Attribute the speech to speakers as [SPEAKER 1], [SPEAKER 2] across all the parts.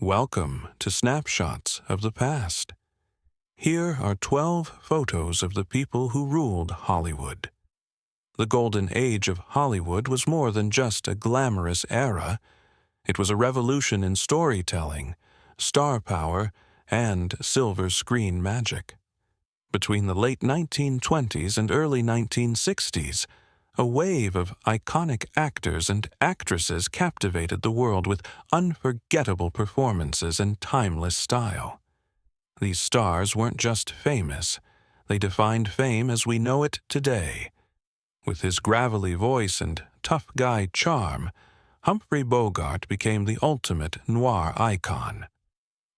[SPEAKER 1] Welcome to Snapshots of the Past. Here are 12 photos of the people who ruled Hollywood. The golden age of Hollywood was more than just a glamorous era. It was a revolution in storytelling, star power, and silver screen magic. Between the late 1920s and early 1960s, a wave of iconic actors and actresses captivated the world with unforgettable performances and timeless style. These stars weren't just famous, they defined fame as we know it today. With his gravelly voice and tough guy charm, Humphrey Bogart became the ultimate noir icon.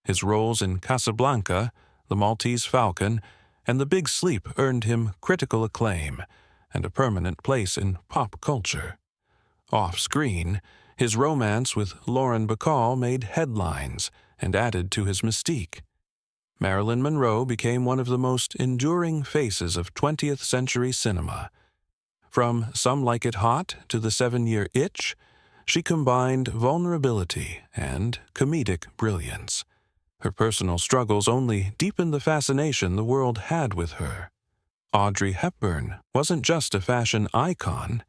[SPEAKER 1] His roles in Casablanca, The Maltese Falcon, and The Big Sleep earned him critical acclaim and a permanent place in pop culture. Off-screen, his romance with Lauren Bacall made headlines and added to his mystique. Marilyn Monroe became one of the most enduring faces of 20th century cinema. From Some Like It Hot to The 7-Year Itch, she combined vulnerability and comedic brilliance. Her personal struggles only deepened the fascination the world had with her. Audrey Hepburn wasn't just a fashion icon.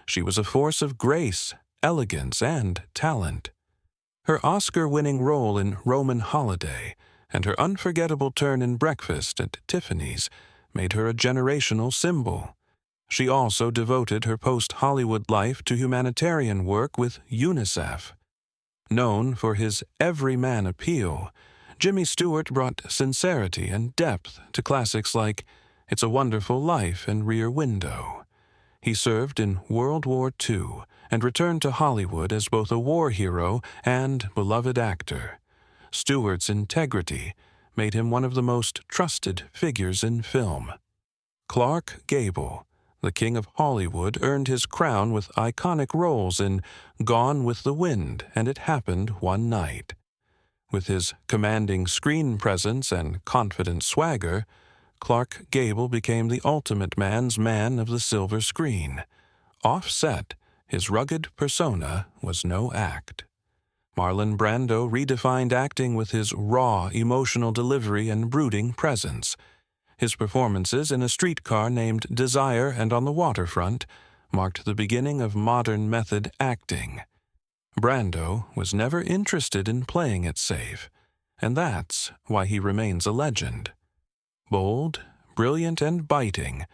[SPEAKER 1] She was a force of grace, elegance, and talent. Her Oscar-winning role in Roman Holiday and her unforgettable turn in Breakfast at Tiffany's made her a generational symbol. She also devoted her post-Hollywood life to humanitarian work with UNICEF. Known for his everyman appeal, Jimmy Stewart brought sincerity and depth to classics like It's a Wonderful Life and Rear Window. He served in World War II and returned to Hollywood as both a war hero and beloved actor. Stewart's integrity made him one of the most trusted figures in film. Clark Gable, the King of Hollywood, earned his crown with iconic roles in Gone with the Wind and It Happened One Night. With his commanding screen presence and confident swagger, Clark Gable became the ultimate man's man of the silver screen. Off-set, his rugged persona was no act. Marlon Brando redefined acting with his raw emotional delivery and brooding presence. His performances in A Streetcar Named Desire and On the Waterfront marked the beginning of modern method acting. Brando was never interested in playing it safe, and that's why he remains a legend. Bold, brilliant, and biting,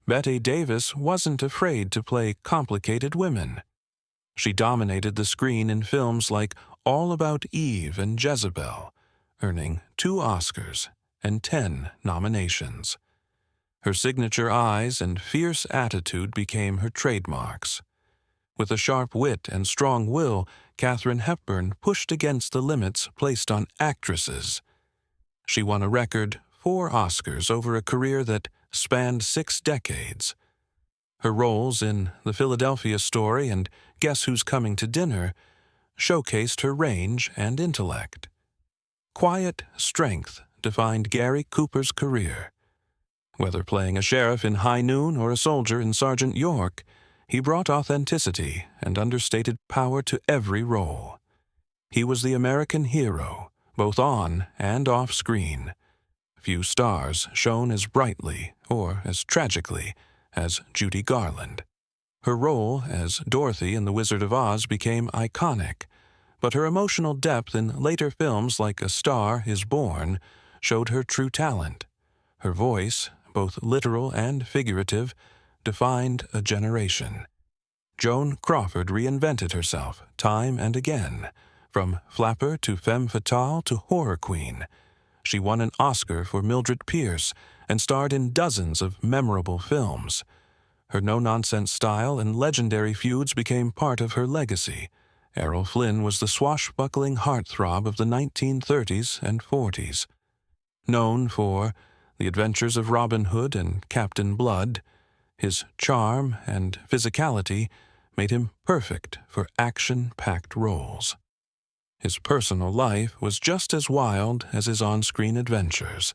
[SPEAKER 1] Bette Davis wasn't afraid to play complicated women. She dominated the screen in films like All About Eve and Jezebel, earning 2 Oscars and 10 nominations. Her signature eyes and fierce attitude became her trademarks. With a sharp wit and strong will, Katharine Hepburn pushed against the limits placed on actresses. She won a record 4 Oscars over a career that spanned 6 decades. Her roles in The Philadelphia Story and Guess Who's Coming to Dinner showcased her range and intellect. Quiet strength defined Gary Cooper's career. Whether playing a sheriff in High Noon or a soldier in Sergeant York, he brought authenticity and understated power to every role. He was the American hero, both on and off screen. Few stars shone as brightly or as tragically as Judy Garland. Her role as Dorothy in The Wizard of Oz became iconic, but her emotional depth in later films like A Star Is Born showed her true talent. Her voice, both literal and figurative, defined a generation. Joan Crawford reinvented herself time and again, from flapper to femme fatale to horror queen. She won an Oscar for Mildred Pierce and starred in dozens of memorable films. Her no-nonsense style and legendary feuds became part of her legacy. Errol Flynn was the swashbuckling heartthrob of the 1930s and 40s. Known for The Adventures of Robin Hood and Captain Blood, his charm and physicality made him perfect for action-packed roles. His personal life was just as wild as his on-screen adventures.